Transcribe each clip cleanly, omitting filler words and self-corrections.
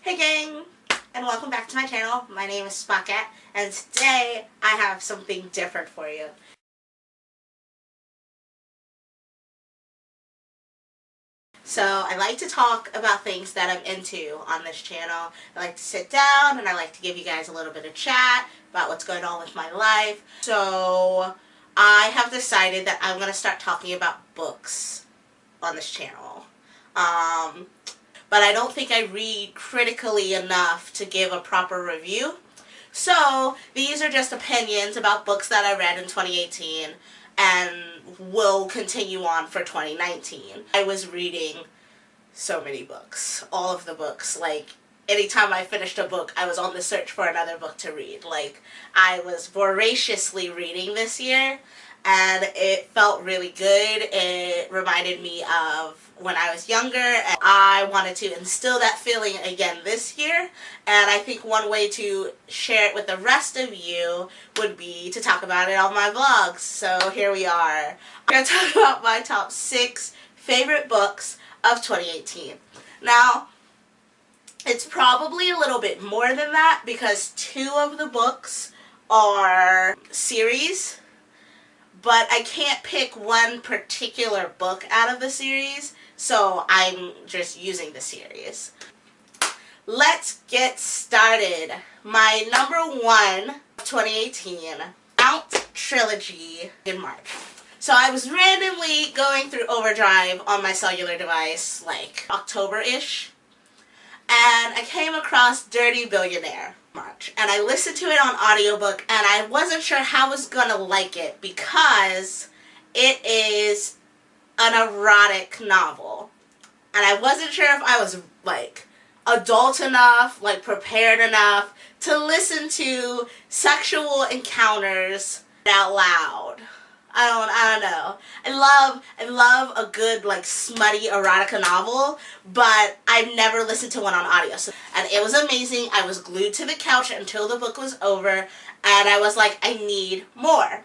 Hey gang, and welcome back to my channel. My name is Spocket, and today I have something different for you. So I like to talk about things that I'm into on this channel. I like to sit down and I like to give you guys a little bit of chat about what's going on with my life. So I have decided that I'm going to start talking about books on this channel. But I don't think I read critically enough to give a proper review. So these are just opinions about books that I read in 2018 and will continue on for 2019. I was reading so many books, all of the books. Like, anytime I finished a book, I was on the search for another book to read. Like, I was voraciously reading this year, and it felt really good. It reminded me of when I was younger, and I wanted to instill that feeling again this year. And I think one way to share it with the rest of you would be to talk about it on my vlogs. So here we are. I'm going to talk about my top 6 favorite books of 2018. Now, it's probably a little bit more than that because 2 of the books are series, but I can't pick one particular book out of the series, so I'm just using the series. Let's get started. My number 1 of 2018, Trilogy in March. So I was randomly going through Overdrive on my cellular device, like October-ish, and I came across Dirty Billionaire. March, and I listened to it on audiobook, and I wasn't sure how I was gonna like it because it is an erotic novel, and I wasn't sure if I was like adult enough, like prepared enough to listen to sexual encounters out loud. I don't know. I love a good like smutty erotica novel, but I've never listened to one on audio. And it was amazing. I was glued to the couch until the book was over, and I was like, I need more.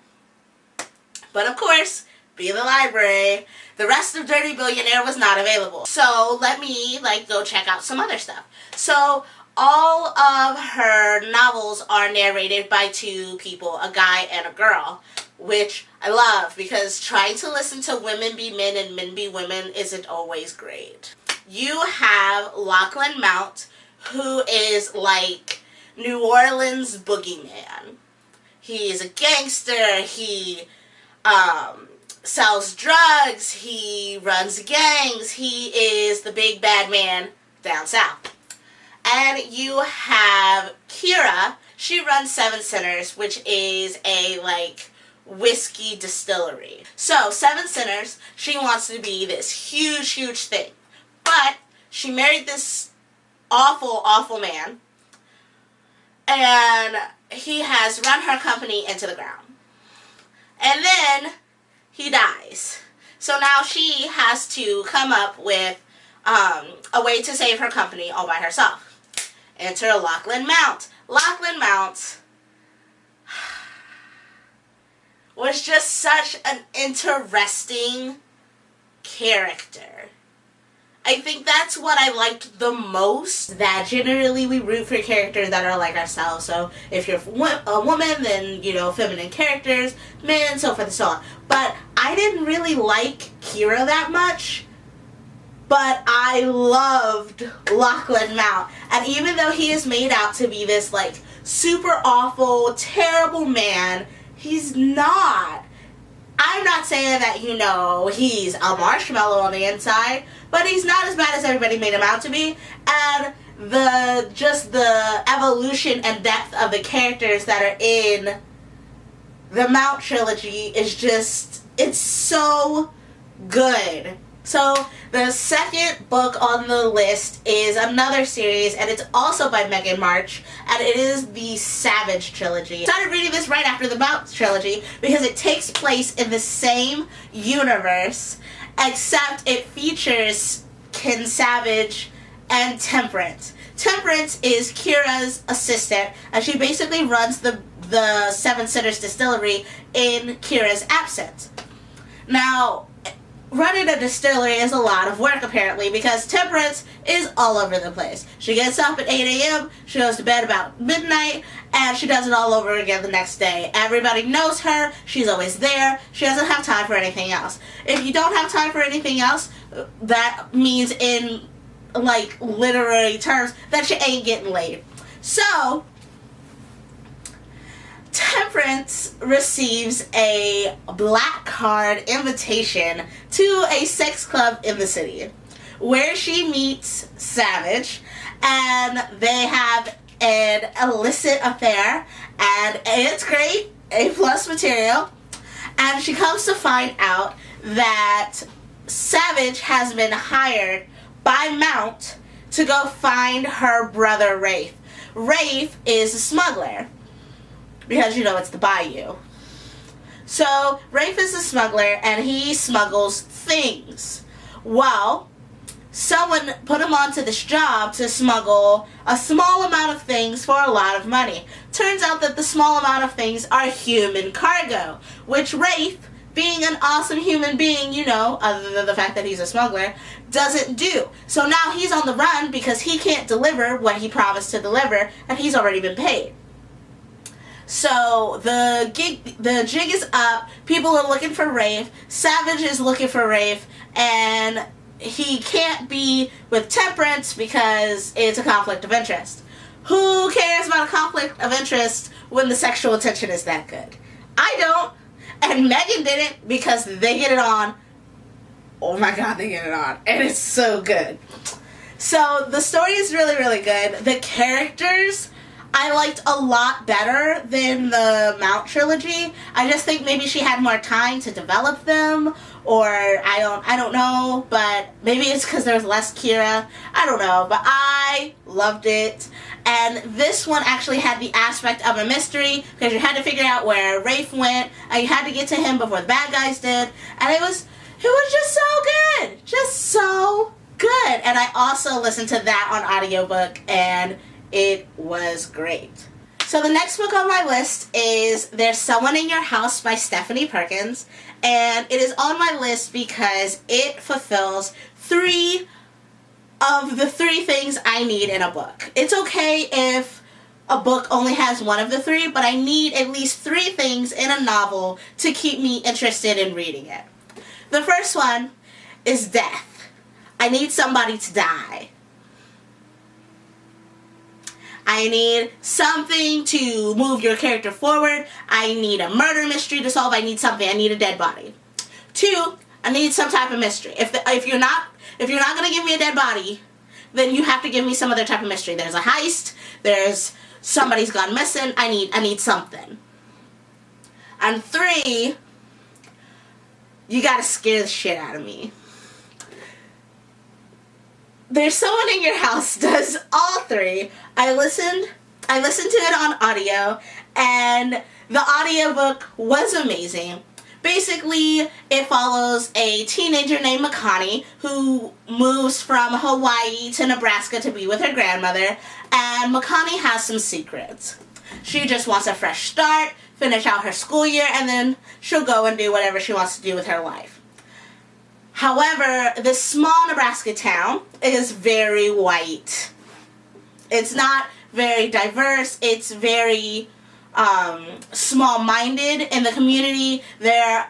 But of course, being the library, the rest of Dirty Billionaire was not available. So let me like go check out some other stuff. So all of her novels are narrated by 2 people, a guy and a girl, which I love because trying to listen to women be men and men be women isn't always great. You have Lachlan Mount, who is like New Orleans boogeyman. He's a gangster, he sells drugs, he runs gangs, he is the big bad man down south. And you have Kira. She runs Seven Sinners, which is a like whiskey distillery. So Seven Sinners, she wants to be this huge thing, but she married this awful man, and he has run her company into the ground, and then he dies. So now she has to come up with a way to save her company all by herself. Enter Lachlan Mount. Lachlan Mount was just such an interesting character. I think that's what I liked the most, that generally we root for characters that are like ourselves. So if you're a woman, then, you know, feminine characters, men, so forth and so on. But I didn't really like Kira that much, but I loved Lachlan Mount. And even though he is made out to be this like super awful, terrible man, he's not. I'm not saying that, you know, he's a marshmallow on the inside, but he's not as bad as everybody made him out to be. And the evolution and depth of the characters that are in the Mount trilogy is just, it's so good. So the second book on the list is another series, and it's also by Megan March, and it is the Savage Trilogy. I started reading this right after the Mount Trilogy because it takes place in the same universe, except it features Ken Savage and Temperance. Temperance is Kira's assistant, and she basically runs the Seven Sinners distillery in Kira's absence. Now, running a distillery is a lot of work apparently, because Temperance is all over the place. She gets up at 8 a.m., she goes to bed about midnight, and she does it all over again the next day. Everybody knows her, she's always there, she doesn't have time for anything else. If you don't have time for anything else, that means in like literary terms that you ain't getting laid. So Temperance receives a black card invitation to a sex club in the city, where she meets Savage, and they have an illicit affair, and it's great, A+ material, and she comes to find out that Savage has been hired by Mount to go find her brother Rafe. Rafe is a smuggler, because you know it's the bayou. So Rafe is a smuggler, and he smuggles things. Well, someone put him onto this job to smuggle a small amount of things for a lot of money. Turns out that the small amount of things are human cargo, which Rafe, being an awesome human being, you know, other than the fact that he's a smuggler, doesn't do. So now he's on the run because he can't deliver what he promised to deliver, and he's already been paid. So the jig is up, people are looking for Rafe, Savage is looking for Rafe, and he can't be with Temperance because it's a conflict of interest. Who cares about a conflict of interest when the sexual tension is that good? I don't. And Megan didn't, because they get it on. Oh my god, they get it on. And it's so good. So the story is really, really good. The characters I liked a lot better than the Mount trilogy. I just think maybe she had more time to develop them, or I don't know, but maybe it's because there was less Kira. I don't know, but I loved it. And this one actually had the aspect of a mystery, because you had to figure out where Rafe went, and you had to get to him before the bad guys did, and it was just so good. Just so good. And I also listened to that on audiobook, and it was great. So the next book on my list is There's Someone in Your House by Stephanie Perkins, and it is on my list because it fulfills 3 of the 3 things I need in a book. It's okay if a book only has 1 of the 3, but I need at least 3 things in a novel to keep me interested in reading it. The first one is death. I need somebody to die. I need something to move your character forward. I need a murder mystery to solve. I need something. I need a dead body. 2, I need some type of mystery. If you're not going to give me a dead body, then you have to give me some other type of mystery. There's a heist. There's somebody's gone missing. I need something. And 3, you got to scare the shit out of me. There's Someone in Your House does all 3. I listened to it on audio, and the audiobook was amazing. Basically, it follows a teenager named Makani who moves from Hawaii to Nebraska to be with her grandmother, and Makani has some secrets. She just wants a fresh start, finish out her school year, and then she'll go and do whatever she wants to do with her life. However, this small Nebraska town is very white. It's not very diverse. It's very small-minded in the community. The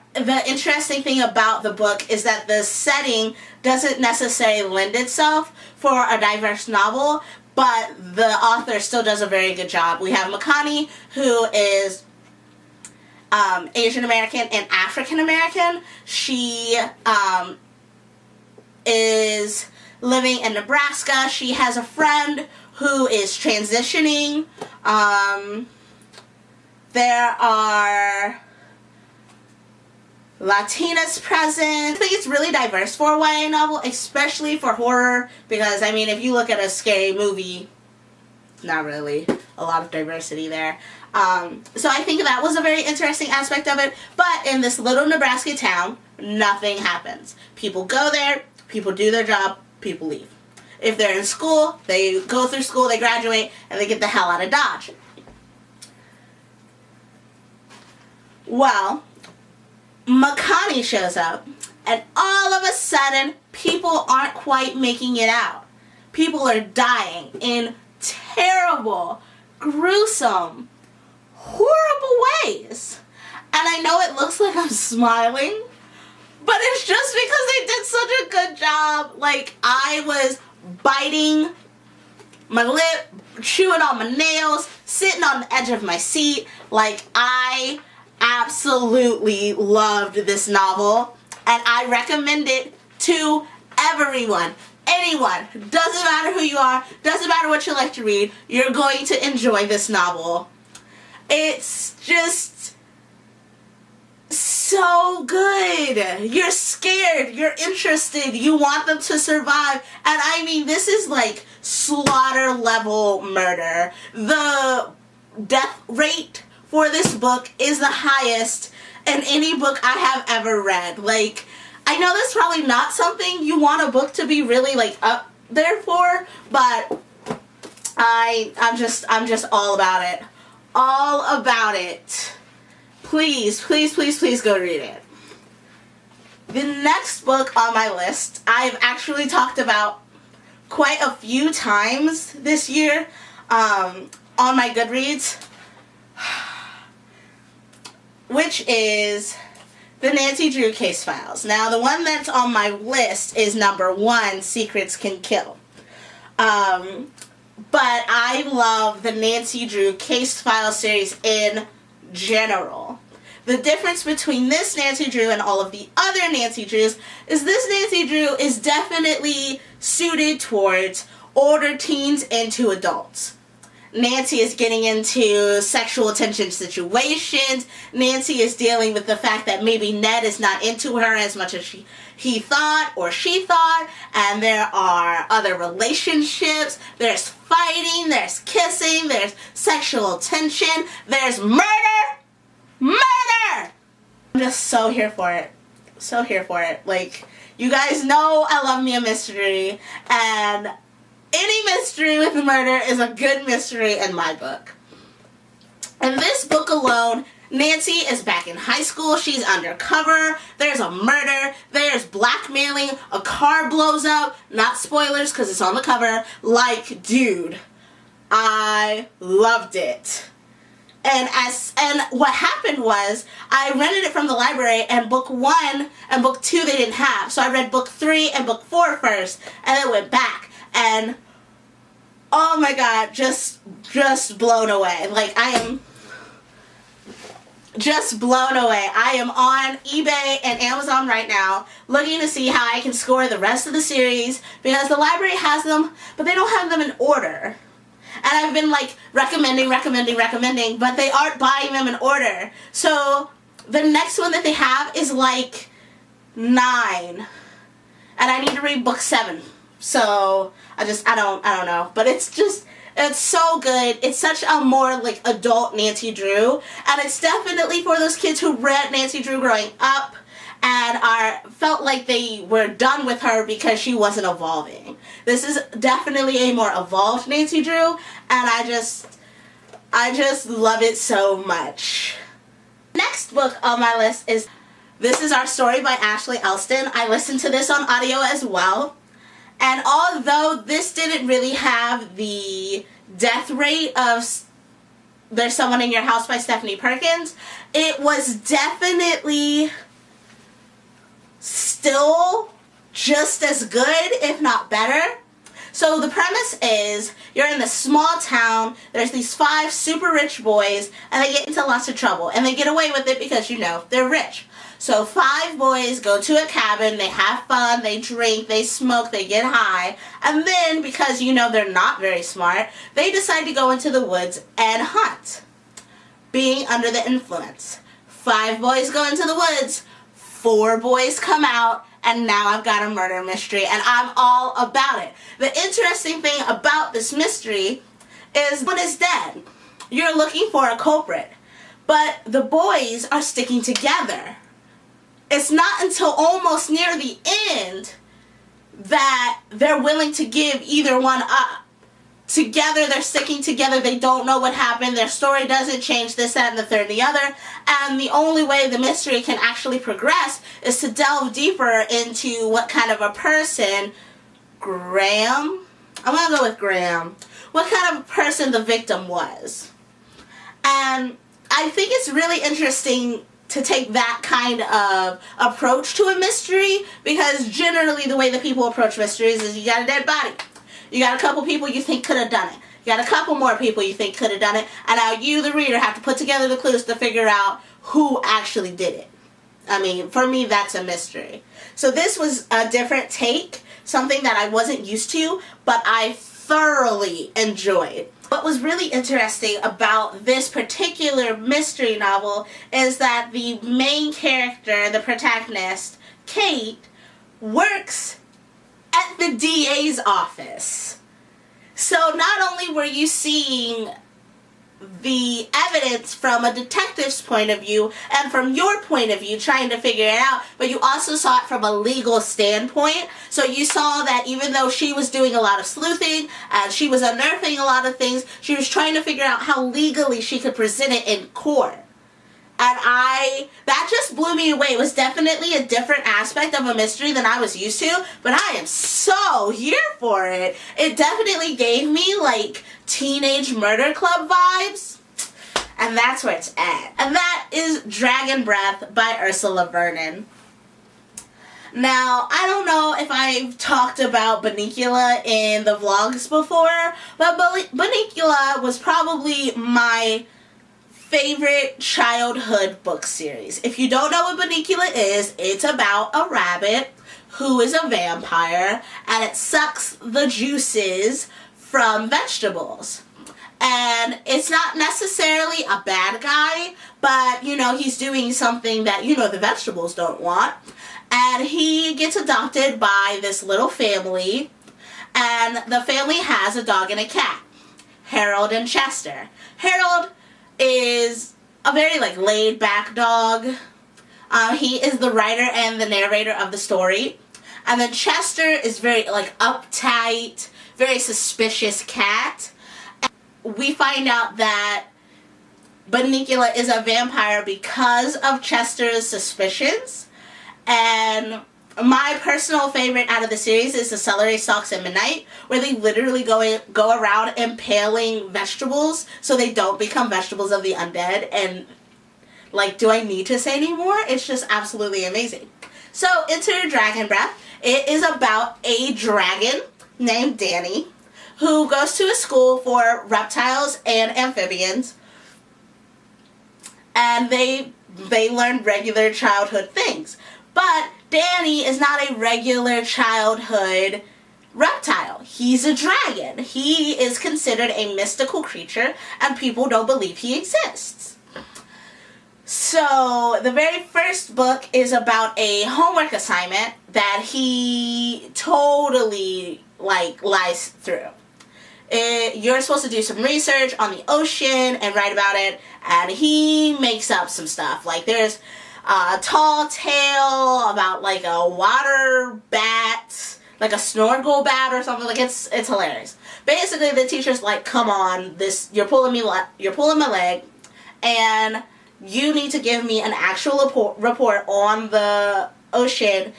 interesting thing about the book is that the setting doesn't necessarily lend itself for a diverse novel, but the author still does a very good job. We have Makani, who is Asian American and African American. She is living in Nebraska. She has a friend who is transitioning. There are Latinas present. I think it's really diverse for a YA novel, especially for horror, because, I mean, if you look at a scary movie, not really a lot of diversity there. So I think that was a very interesting aspect of it, but in this little Nebraska town, nothing happens. People go there, people do their job, people leave. If they're in school, they go through school, they graduate, and they get the hell out of Dodge. Well, Makani shows up, and all of a sudden, people aren't quite making it out. People are dying in terrible, gruesome, horrible ways. And I know it looks like I'm smiling, but it's just because they did such a good job. Like, I was biting my lip, chewing on my nails, sitting on the edge of my seat. Like, I absolutely loved this novel, and I recommend it to everyone. Anyone. Doesn't matter who you are, doesn't matter what you like to read, you're going to enjoy this novel. It's just so good. You're scared, you're interested, you want them to survive, and I mean, this is like slaughter level murder. The death rate for this book is the highest in any book I have ever read. Like, I know that's probably not something you want a book to be really like up there for, but I'm just all about it. All about it. Please, please, please, please go read it. The next book on my list I've actually talked about quite a few times this year on my Goodreads, which is the Nancy Drew Case Files. Now, the one that's on my list is number 1, Secrets Can Kill. But I love the Nancy Drew Case Files series in general. The difference between this Nancy Drew and all of the other Nancy Drews is this Nancy Drew is definitely suited towards older teens into adults. Nancy is getting into sexual tension situations. Nancy is dealing with the fact that maybe Ned is not into her as much as he thought or she thought, and there are other relationships. There's fighting, there's kissing, there's sexual tension, there's murder! Murder! I'm just so here for it. So here for it. Like, you guys know I love me a mystery, and any mystery with murder is a good mystery in my book. In this book alone, Nancy is back in high school. She's undercover. There's a murder. There's blackmailing. A car blows up. Not spoilers because it's on the cover. Like, dude, I loved it. And what happened was, I rented it from the library, and book 1 and book 2 they didn't have. So I read book 3 and book 4 first, and then went back. And oh my god, just blown away. Like, I am just blown away. I am on eBay and Amazon right now looking to see how I can score the rest of the series, because the library has them, but they don't have them in order. And I've been like recommending, but they aren't buying them in order. So the next one that they have is like 9. And I need to read book 7. So I don't know. But it's so good. It's such a more like adult Nancy Drew. And it's definitely for those kids who read Nancy Drew growing up and felt like they were done with her because she wasn't evolving. This is definitely a more evolved Nancy Drew, and I just love it so much. Next book on my list is This Is Our Story by Ashley Elston. I listened to this on audio as well, and although this didn't really have the death rate of There's Someone in Your House by Stephanie Perkins, it was definitely still just as good, if not better. So the premise is, you're in this small town, there's these 5 super rich boys, and they get into lots of trouble. And they get away with it because, you know, they're rich. So 5 boys go to a cabin, they have fun, they drink, they smoke, they get high, and then, because, you know, they're not very smart, they decide to go into the woods and hunt, being under the influence. 5 boys go into the woods, 4 boys come out, and now I've got a murder mystery, and I'm all about it. The interesting thing about this mystery is someone is dead. You're looking for a culprit, but the boys are sticking together. It's not until almost near the end that they're willing to give either one up together, they're sticking together, they don't know what happened, their story doesn't change, this, that, and the third, and the other, and the only way the mystery can actually progress is to delve deeper into what kind of a person Graham, I'm gonna go with Graham, what kind of person the victim was. And I think it's really interesting to take that kind of approach to a mystery, because generally the way that people approach mysteries is you got a dead body. You got a couple people you think could have done it. You got a couple more people you think could have done it. And now you, the reader, have to put together the clues to figure out who actually did it. I mean, for me, that's a mystery. So this was a different take, something that I wasn't used to, but I thoroughly enjoyed. What was really interesting about this particular mystery novel is that the main character, the protagonist, Kate, works at the DA's office. So not only were you seeing the evidence from a detective's point of view and from your point of view trying to figure it out, but you also saw it from a legal standpoint. So you saw that even though she was doing a lot of sleuthing and she was unearthing a lot of things, she was trying to figure out how legally she could present it in court. And that just blew me away. It was definitely a different aspect of a mystery than I was used to, but I am so here for it. It definitely gave me like Teenage Murder Club vibes, and that's where it's at. And that is Dragon Breath by Ursula Vernon. Now, I don't know if I've talked about Bunnicula in the vlogs before, but Bunnicula was probably my favorite childhood book series. If you don't know what Bunnicula is, it's about a rabbit who is a vampire and it sucks the juices from vegetables. And it's not necessarily a bad guy, but you know, he's doing something that, you know, the vegetables don't want. And he gets adopted by this little family, and the family has a dog and a cat, Harold and Chester. Harold is a very like laid back dog. He is the writer and the narrator of the story. And then Chester is very like uptight, very suspicious cat. And we find out that Bunnicula is a vampire because of Chester's suspicions. And my personal favorite out of the series is the Celery Stalks at Midnight, where they literally go around impaling vegetables so they don't become vegetables of the undead. And like, do I need to say any more? It's just absolutely amazing. So, enter Dragon Breath. It is about a dragon named Danny who goes to a school for reptiles and amphibians, and they learn regular childhood things. But Danny is not a regular childhood reptile. He's a dragon. He is considered a mystical creature, and people don't believe he exists. So, the very first book is about a homework assignment that he totally, like, lies through. You're supposed to do some research on the ocean and write about it, and he makes up some stuff. Like, there's a tall tale about like a water bat, like a snorkel bat or something. Like, it's hilarious. Basically, the teacher's like, "Come on, you're pulling my leg, and you need to give me an actual report on the ocean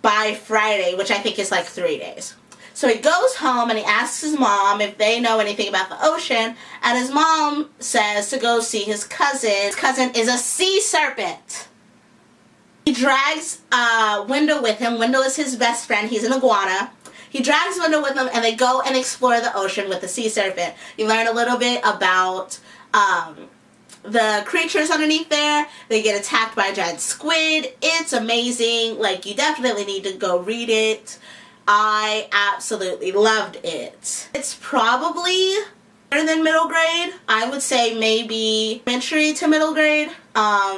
by Friday," which I think is like 3 days. So he goes home and he asks his mom if they know anything about the ocean, and his mom says to go see his cousin. His cousin is a sea serpent. He drags Wendell with him. Wendell is his best friend. He's an iguana. He drags Wendell with him, and they go and explore the ocean with the sea serpent. You learn a little bit about the creatures underneath there. They get attacked by a giant squid. It's amazing. Like, you definitely need to go read it. I absolutely loved it. It's probably better than middle grade. I would say maybe elementary to middle grade.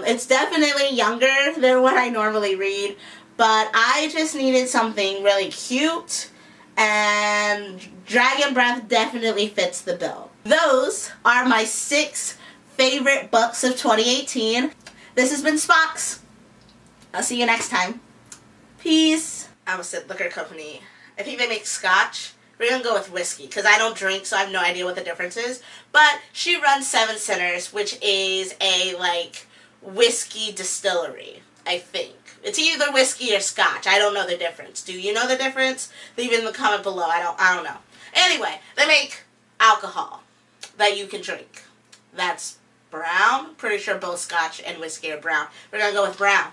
It's definitely younger than what I normally read, but I just needed something really cute, and Dragon Breath definitely fits the bill. Those are my 6 favorite books of 2018. This has been Spox. I'll see you next time. Peace. Amistad Liquor Company. I think they make scotch We're going to go with whiskey because I don't drink, so I have no idea what the difference is. But she runs Seven Sinners, which is a, like, whiskey distillery, I think. It's either whiskey or scotch. I don't know the difference. Do you know the difference? Leave it in the comment below. I don't know. Anyway, they make alcohol that you can drink. That's brown. Pretty sure both scotch and whiskey are brown. We're going to go with brown.